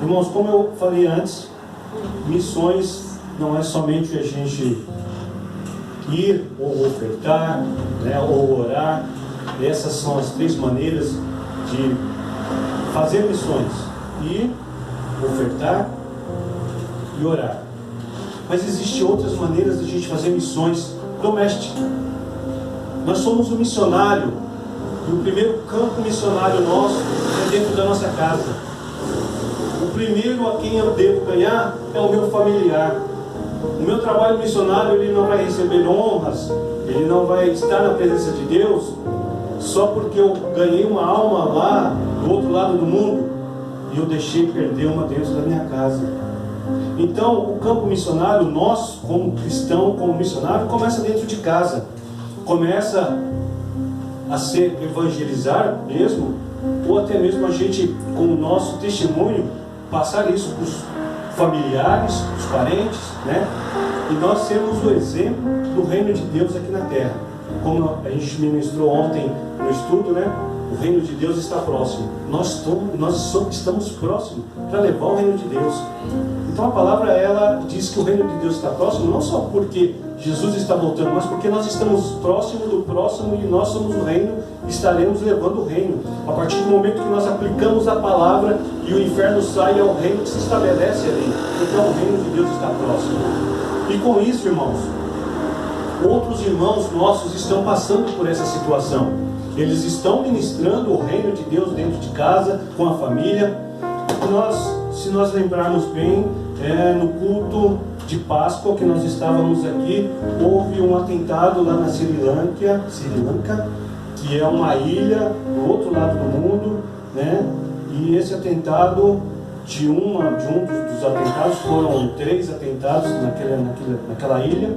Irmãos, como eu falei antes, missões não é somente a gente ir ou ofertar, né, ou orar. Essas são as 3 maneiras de fazer missões: ir, ofertar e orar. Mas existem outras maneiras de a gente fazer missões domésticas. Nós somos um missionário, e o primeiro campo missionário nosso é dentro da nossa casa. O primeiro a quem eu devo ganhar é o meu familiar. O meu trabalho missionário, ele não vai receber honras, ele não vai estar na presença de Deus só porque eu ganhei uma alma lá do outro lado do mundo e eu deixei perder uma dentro da minha casa. Então, o campo missionário, nós como cristão, como missionário, começa dentro de casa. Começa a ser evangelizar mesmo, ou até mesmo a gente, com o nosso testemunho, passar isso para os familiares, os parentes, né? E nós sermos o exemplo do reino de Deus aqui na terra. Como a gente ministrou ontem no estudo, né? O reino de Deus está próximo. Nós estamos próximos para levar o reino de Deus. Então a palavra, ela diz que o reino de Deus está próximo, não só porque Jesus está voltando, mas porque nós estamos próximos do próximo e nós somos o reino e estaremos levando o reino. A partir do momento que nós aplicamos a palavra e o inferno sai, é o reino que se estabelece ali. Então o reino de Deus está próximo. E com isso, irmãos, outros irmãos nossos estão passando por essa situação. Eles estão ministrando o reino de Deus dentro de casa, com a família. Se nós lembrarmos bem, no culto de Páscoa que nós estávamos aqui, houve um atentado lá na Sri Lanka, que é uma ilha do outro lado do mundo, né? E esse atentado, de um dos atentados, foram 3 atentados naquela ilha.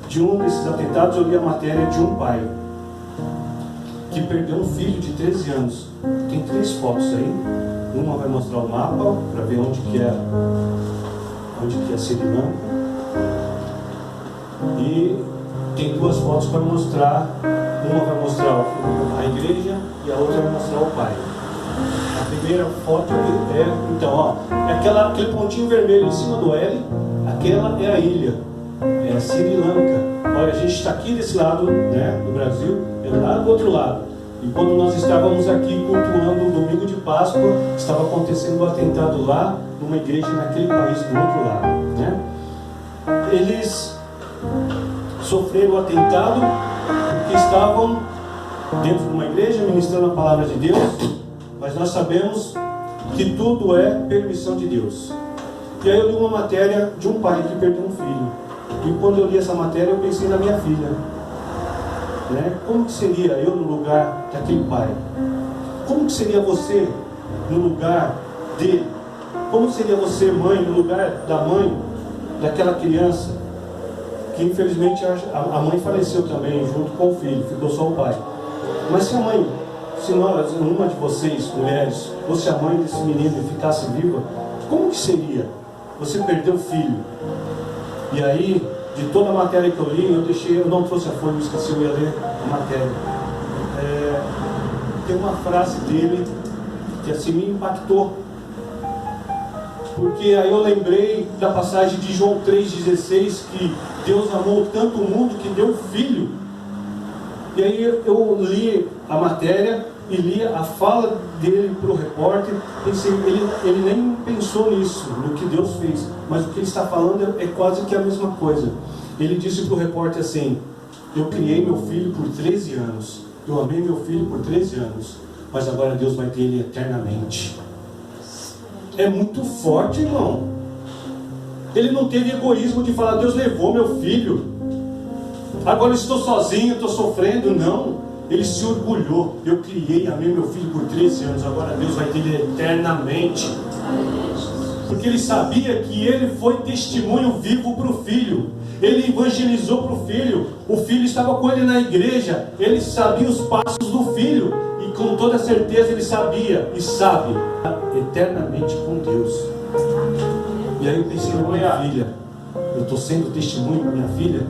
De um desses atentados eu li a matéria de um pai que perdeu um filho de 13 anos. Tem 3 fotos aí. Uma vai mostrar o mapa para ver onde que é Sri Lanka. E tem 2 fotos para mostrar. Uma vai mostrar a igreja e a outra vai mostrar o pai. A primeira foto aquele pontinho vermelho em cima do L, aquela é a ilha, é a Sri Lanka. Olha, a gente está aqui desse lado, né, do Brasil, é lá do outro lado. E quando nós estávamos aqui cultuando o domingo de Páscoa, estava acontecendo um atentado lá, numa igreja naquele país do outro lado, né? Eles sofreram o atentado porque estavam dentro de uma igreja ministrando a palavra de Deus, mas nós sabemos que tudo é permissão de Deus. E aí eu li uma matéria de um pai que perdeu um filho. E quando eu li essa matéria, eu pensei na minha filha, né? Como que seria eu no lugar daquele pai? Como que seria você no lugar dele? Como seria você, mãe, no lugar da mãe daquela criança? Que infelizmente a mãe faleceu também junto com o filho, ficou só o pai. Mas se uma de vocês, mulheres, fosse a mãe desse menino e ficasse viva, como que seria? Você perdeu o filho. E aí, de toda a matéria que eu li, eu não trouxe a folha, eu esqueci, eu ia ler a matéria. Tem uma frase dele que assim me impactou. Porque aí eu lembrei da passagem de João 3,16, que Deus amou tanto o mundo que deu o filho. E aí eu li a matéria e li a fala dele para o repórter. Pensei, ele nem pensou nisso, no que Deus fez, mas o que ele está falando é quase que a mesma coisa. Ele disse para o repórter assim: eu criei meu filho por 13 anos, eu amei meu filho por 13 anos, mas agora Deus vai ter ele eternamente. É muito forte, irmão. Ele não teve egoísmo de falar: Deus levou meu filho, agora eu estou sozinho, estou sofrendo. Não. Ele se orgulhou: eu criei, amei meu filho por 13 anos, agora Deus vai ter ele eternamente. Porque ele sabia que ele foi testemunho vivo para o filho. Ele evangelizou para o filho. O filho estava com ele na igreja. Ele sabia os passos do filho. E com toda certeza ele sabia e sabe eternamente com Deus. E aí eu pensei na minha filha. Eu estou sendo testemunho para minha filha.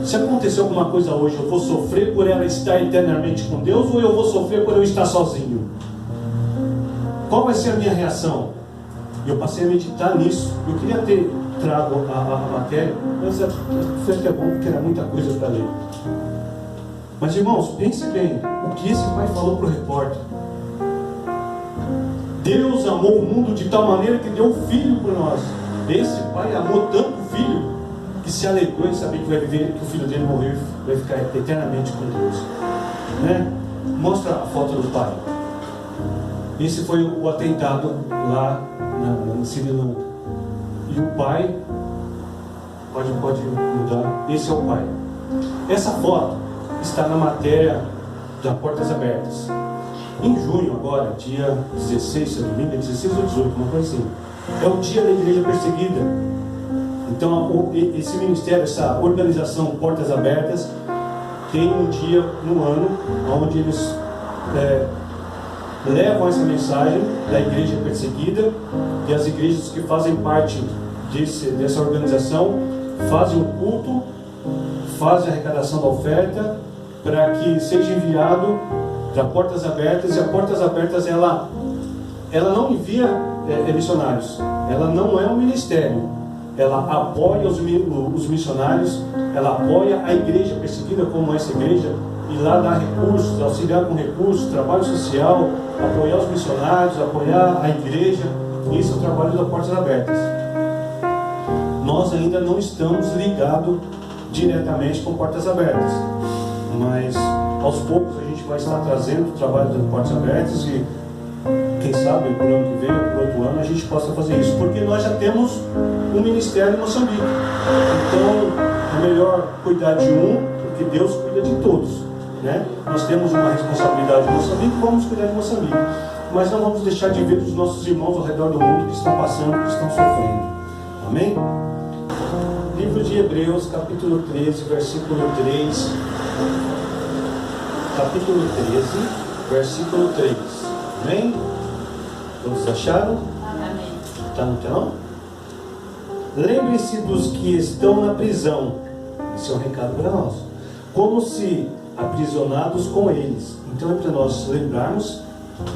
Se acontecer alguma coisa hoje, eu vou sofrer por ela estar eternamente com Deus, ou eu vou sofrer por eu estar sozinho? Qual vai ser a minha reação? E eu passei a meditar nisso. Eu queria ter trago a matéria, mas foi até bom porque era muita coisa para ler. Mas irmãos, pense bem, o que esse pai falou para o repórter. Deus amou o mundo de tal maneira que deu um filho por nós. Esse pai amou tanto o filho que se alegrou em saber que vai viver, que o filho dele morreu e vai ficar eternamente com Deus. Né? Mostra a foto do pai. Esse foi o atentado lá na Sri Lanka. E o pai, pode mudar, esse é o pai. Essa foto está na matéria da Portas Abertas. Em junho agora, dia 16, se não me engano, 16 ou 18, uma coisa assim. É o dia da igreja perseguida. Então esse ministério, essa organização Portas Abertas, tem um dia no ano onde eles levam essa mensagem da igreja perseguida, e as igrejas que fazem parte dessa organização fazem o culto, fazem a arrecadação da oferta para que seja enviado para Portas Abertas. E a Portas Abertas ela não envia missionários, ela não é um ministério, ela apoia os missionários, ela apoia a igreja perseguida como essa igreja, e lá dá recursos, auxiliar com recursos, trabalho social, apoiar os missionários, apoiar a igreja. Isso é o trabalho da Portas Abertas. Nós ainda não estamos ligados diretamente com Portas Abertas, mas aos poucos a gente vai estar trazendo o trabalho das Portas Abertas, e quem sabe por ano que vem ou por outro ano a gente possa fazer isso, porque nós já temos um ministério em Moçambique. Então é melhor cuidar de um, porque Deus cuida de todos, né? Nós temos uma responsabilidade em Moçambique, vamos cuidar de Moçambique, mas não vamos deixar de ver os nossos irmãos ao redor do mundo que estão passando, que estão sofrendo. Amém? Livro de Hebreus, capítulo 13, versículo 3. Capítulo 13, versículo 3. Amém? Todos acharam? Amém. Está no telão? Lembre-se dos que estão na prisão. Esse é um recado para nós. Como se aprisionados com eles. Então é para nós lembrarmos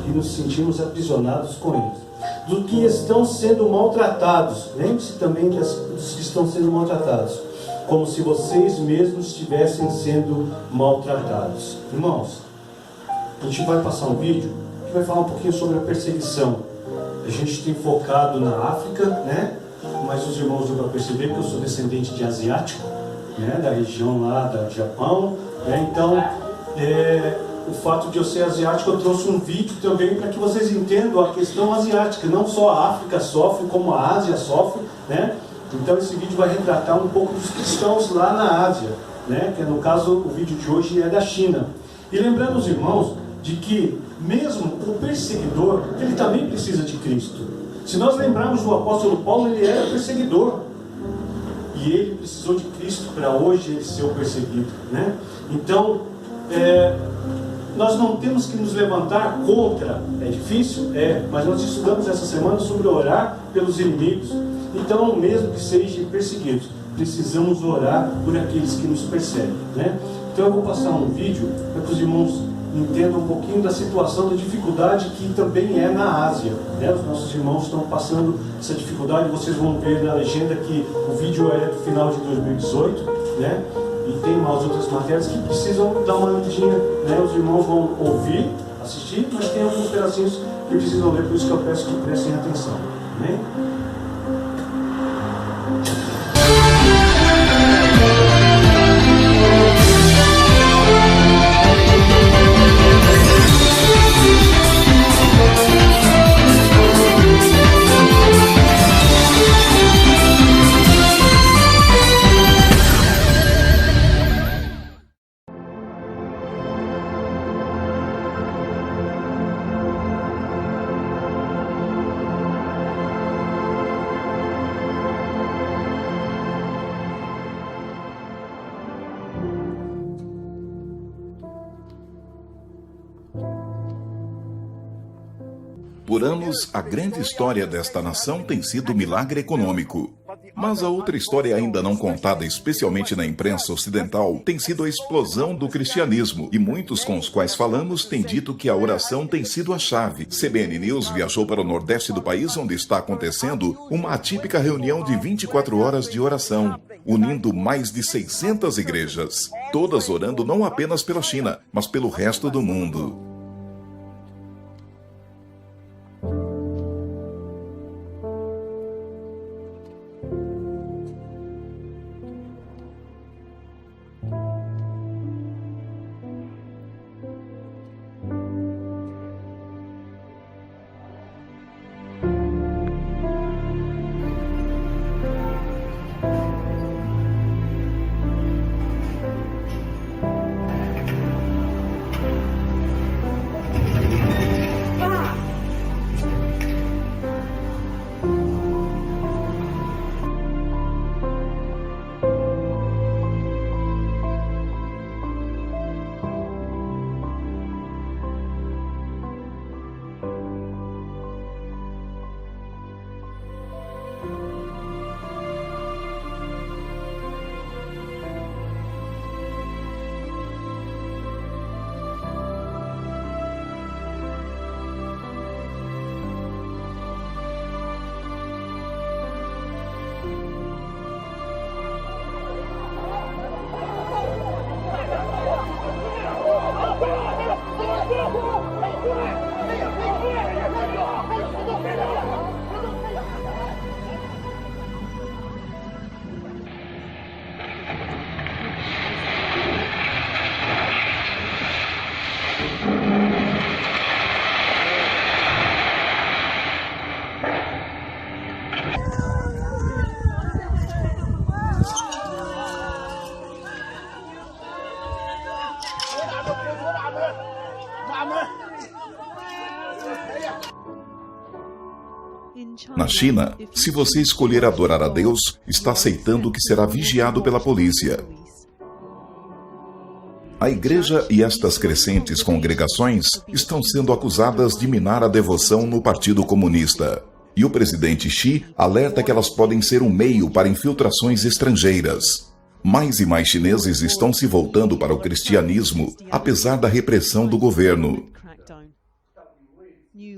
e nos sentirmos aprisionados com eles. Do que estão sendo maltratados. Lembre-se também dos que estão sendo maltratados. Como se vocês mesmos estivessem sendo maltratados. Irmãos, a gente vai passar um vídeo que vai falar um pouquinho sobre a perseguição. A gente tem focado na África, né? Mas os irmãos vão perceber que eu sou descendente de asiático, né? Da região lá do Japão, né? Então, o fato de eu ser asiático, eu trouxe um vídeo também para que vocês entendam a questão asiática. Não só a África sofre, como a Ásia sofre, né? Então esse vídeo vai retratar um pouco dos cristãos lá na Ásia, né? Que no caso o vídeo de hoje é da China. E lembrando os irmãos de que mesmo o perseguidor, ele também precisa de Cristo. Se nós lembrarmos do apóstolo Paulo, ele era perseguidor. E ele precisou de Cristo para hoje ele ser o perseguido, né? Então, nós não temos que nos levantar contra. É difícil? Mas nós estudamos essa semana sobre orar pelos inimigos. Então, mesmo que sejam perseguidos, precisamos orar por aqueles que nos perseguem, né? Então eu vou passar um vídeo para que os irmãos entendam um pouquinho da situação, da dificuldade que também é na Ásia, né? Os nossos irmãos estão passando essa dificuldade. Vocês vão ver na legenda que o vídeo é do final de 2018, né? E tem umas outras matérias que precisam dar uma olhadinha, né? Os irmãos vão ouvir, assistir, mas tem alguns pedacinhos que precisam ler, por isso que eu peço que prestem atenção. Amém? Por anos, a grande história desta nação tem sido o milagre econômico. Mas a outra história ainda não contada, especialmente na imprensa ocidental, tem sido a explosão do cristianismo. E muitos com os quais falamos têm dito que a oração tem sido a chave. CBN News viajou para o nordeste do país, onde está acontecendo uma atípica reunião de 24 horas de oração, unindo mais de 600 igrejas, todas orando não apenas pela China, mas pelo resto do mundo. Na China, se você escolher adorar a Deus, está aceitando que será vigiado pela polícia. A igreja e estas crescentes congregações estão sendo acusadas de minar a devoção no Partido Comunista. E o presidente Xi alerta que elas podem ser um meio para infiltrações estrangeiras. Mais e mais chineses estão se voltando para o cristianismo, apesar da repressão do governo.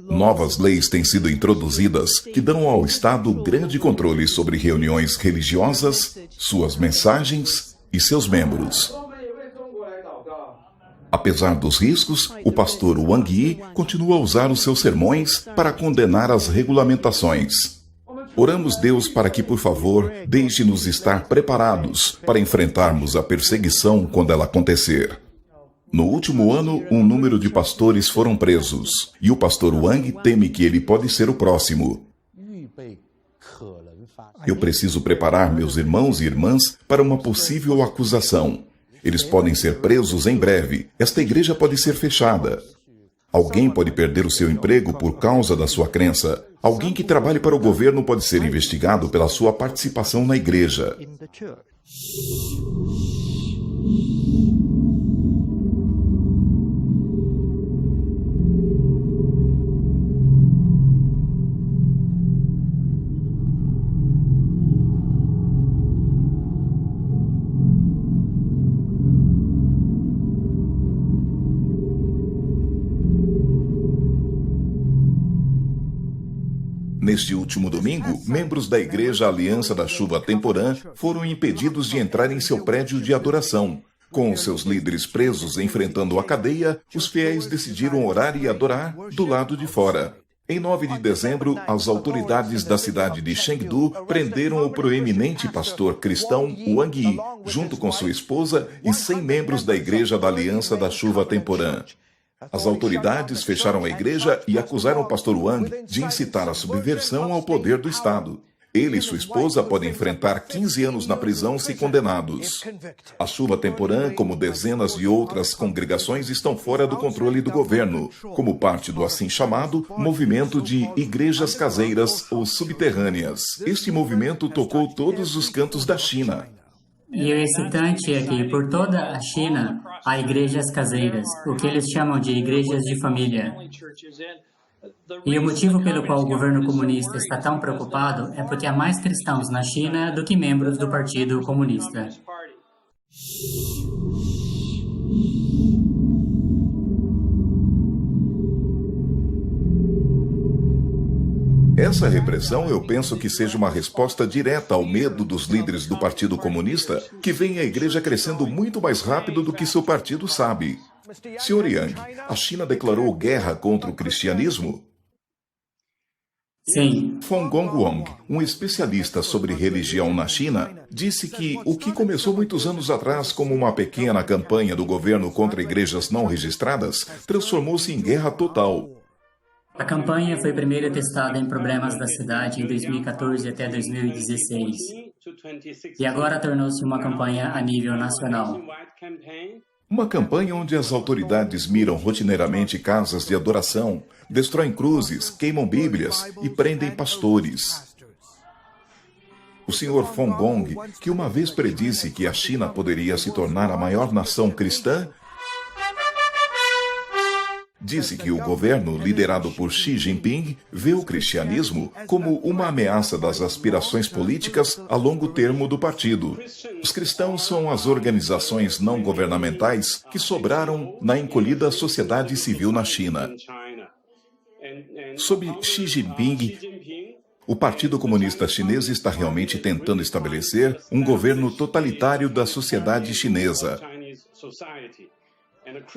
Novas leis têm sido introduzidas que dão ao Estado grande controle sobre reuniões religiosas, suas mensagens e seus membros. Apesar dos riscos, o pastor Wang Yi continua a usar os seus sermões para condenar as regulamentações. Oramos Deus para que, por favor, deixe-nos estar preparados para enfrentarmos a perseguição quando ela acontecer. No último ano, um número de pastores foram presos, e o pastor Wang teme que ele pode ser o próximo. Eu preciso preparar meus irmãos e irmãs para uma possível acusação. Eles podem ser presos em breve. Esta igreja pode ser fechada. Alguém pode perder o seu emprego por causa da sua crença. Alguém que trabalhe para o governo pode ser investigado pela sua participação na igreja. Neste último domingo, membros da Igreja Aliança da Chuva Temporã foram impedidos de entrar em seu prédio de adoração. Com os seus líderes presos enfrentando a cadeia, os fiéis decidiram orar e adorar do lado de fora. Em 9 de dezembro, as autoridades da cidade de Chengdu prenderam o proeminente pastor cristão Wang Yi, junto com sua esposa e 100 membros da Igreja da Aliança da Chuva Temporã. As autoridades fecharam a igreja e acusaram o pastor Wang de incitar a subversão ao poder do Estado. Ele e sua esposa podem enfrentar 15 anos na prisão se condenados. A Chuva Temporã, como dezenas de outras congregações, estão fora do controle do governo, como parte do assim chamado movimento de igrejas caseiras ou subterrâneas. Este movimento tocou todos os cantos da China. E o excitante é que, por toda a China, há igrejas caseiras, o que eles chamam de igrejas de família. E o motivo pelo qual o governo comunista está tão preocupado é porque há mais cristãos na China do que membros do Partido Comunista. Essa repressão eu penso que seja uma resposta direta ao medo dos líderes do Partido Comunista, que veem a igreja crescendo muito mais rápido do que seu partido sabe. Sr. Yang, a China declarou guerra contra o cristianismo? Sim. Fong Gongwang, um especialista sobre religião na China, disse que o que começou muitos anos atrás como uma pequena campanha do governo contra igrejas não registradas transformou-se em guerra total. A campanha foi primeiro testada em problemas da cidade em 2014 até 2016. E agora tornou-se uma campanha a nível nacional. Uma campanha onde as autoridades miram rotineiramente casas de adoração, destroem cruzes, queimam bíblias e prendem pastores. O Sr. Fong Gong, que uma vez predisse que a China poderia se tornar a maior nação cristã, disse que o governo, liderado por Xi Jinping, vê o cristianismo como uma ameaça das aspirações políticas a longo termo do partido. Os cristãos são as organizações não governamentais que sobraram na encolhida sociedade civil na China. Sob Xi Jinping, o Partido Comunista Chinês está realmente tentando estabelecer um governo totalitário da sociedade chinesa.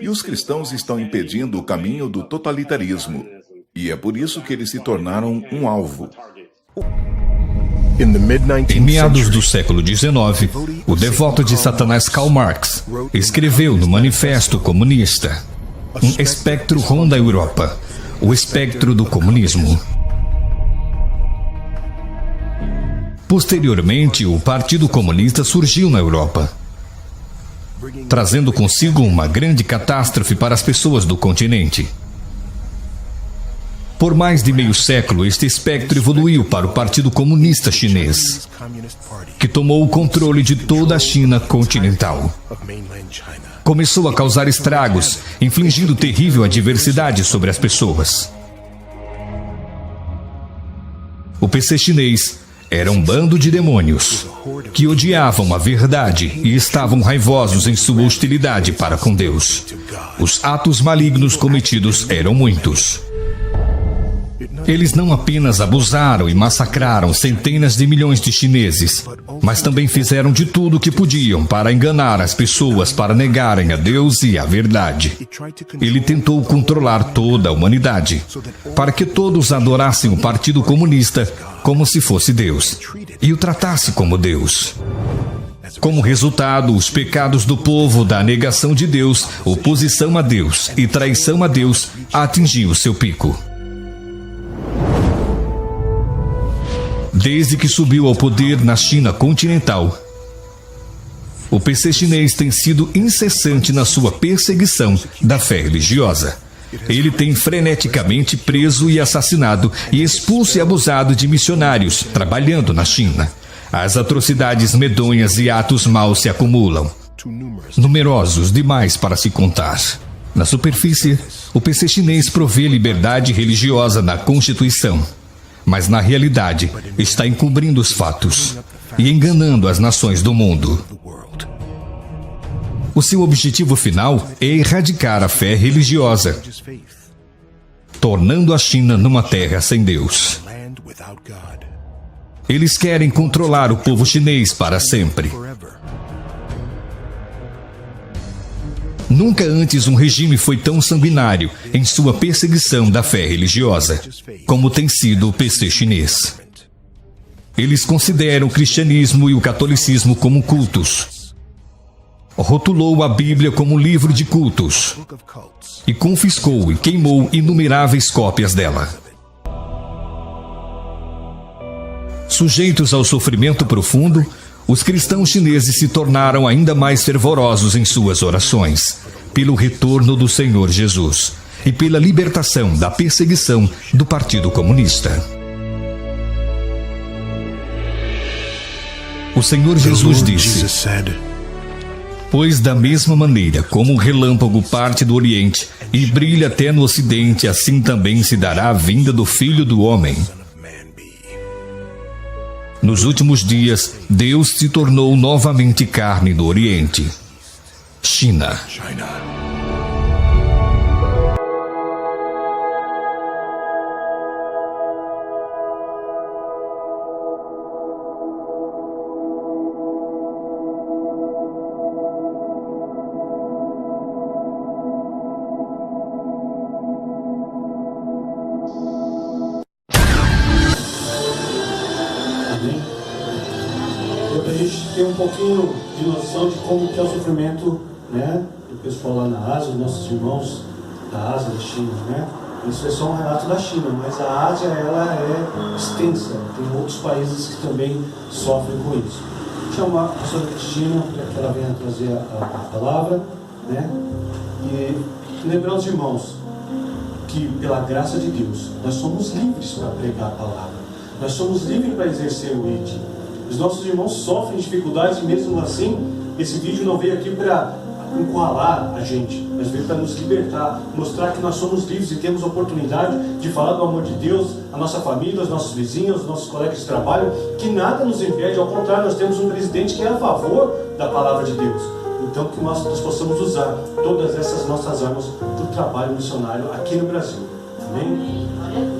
E os cristãos estão impedindo o caminho do totalitarismo. E é por isso que eles se tornaram um alvo. Em meados do século XIX, o devoto de Satanás Karl Marx escreveu no Manifesto Comunista: um espectro ronda a Europa, o espectro do comunismo. Posteriormente, o Partido Comunista surgiu na Europa, trazendo consigo uma grande catástrofe para as pessoas do continente. Por mais de meio século, este espectro evoluiu para o Partido Comunista Chinês, que tomou o controle de toda a China continental. Começou a causar estragos, infligindo terrível adversidade sobre as pessoas. O PC chinês era um bando de demônios que odiavam a verdade e estavam raivosos em sua hostilidade para com Deus. Os atos malignos cometidos eram muitos. Eles não apenas abusaram e massacraram centenas de milhões de chineses, mas também fizeram de tudo o que podiam para enganar as pessoas para negarem a Deus e a verdade. Ele tentou controlar toda a humanidade, para que todos adorassem o Partido Comunista como se fosse Deus, e o tratasse como Deus. Como resultado, os pecados do povo da negação de Deus, oposição a Deus e traição a Deus atingiu seu pico. Desde que subiu ao poder na China continental, o PC chinês tem sido incessante na sua perseguição da fé religiosa. Ele tem freneticamente preso e assassinado e expulso e abusado de missionários trabalhando na China. As atrocidades medonhas e atos maus se acumulam, numerosos demais para se contar. Na superfície, o PC chinês provê liberdade religiosa na Constituição, mas na realidade está encobrindo os fatos e enganando as nações do mundo. O seu objetivo final é erradicar a fé religiosa, tornando a China numa terra sem Deus. Eles querem controlar o povo chinês para sempre. Nunca antes um regime foi tão sanguinário em sua perseguição da fé religiosa, como tem sido o PC chinês. Eles consideram o cristianismo e o catolicismo como cultos. Rotulou a Bíblia como livro de cultos e confiscou e queimou inumeráveis cópias dela. Sujeitos ao sofrimento profundo, os cristãos chineses se tornaram ainda mais fervorosos em suas orações, pelo retorno do Senhor Jesus e pela libertação da perseguição do Partido Comunista. O Senhor Jesus disse: Pois da mesma maneira como o relâmpago parte do Oriente e brilha até no Ocidente, assim também se dará a vinda do Filho do Homem. Nos últimos dias, Deus se tornou novamente carne no Oriente. China. Deu para a gente ter um pouquinho de noção de como que é o sofrimento, né, do pessoal lá na Ásia, os nossos irmãos da Ásia, da China, né? Isso é só um relato da China, mas a Ásia, ela é extensa, tem outros países que também sofrem com isso. Vou chamar a professora Cristina para que ela venha trazer a palavra, né? E lembrar os irmãos que, pela graça de Deus, nós somos livres para pregar a palavra, nós somos livres para exercer o ID. Os nossos irmãos sofrem dificuldades e mesmo assim, esse vídeo não veio aqui para encurralar a gente, mas veio para nos libertar, mostrar que nós somos livres e temos a oportunidade de falar do amor de Deus à nossa família, aos nossos vizinhos, aos nossos colegas de trabalho, que nada nos impede, ao contrário, nós temos um presidente que é a favor da palavra de Deus. Então que nós possamos usar todas essas nossas armas para o trabalho missionário aqui no Brasil. Amém?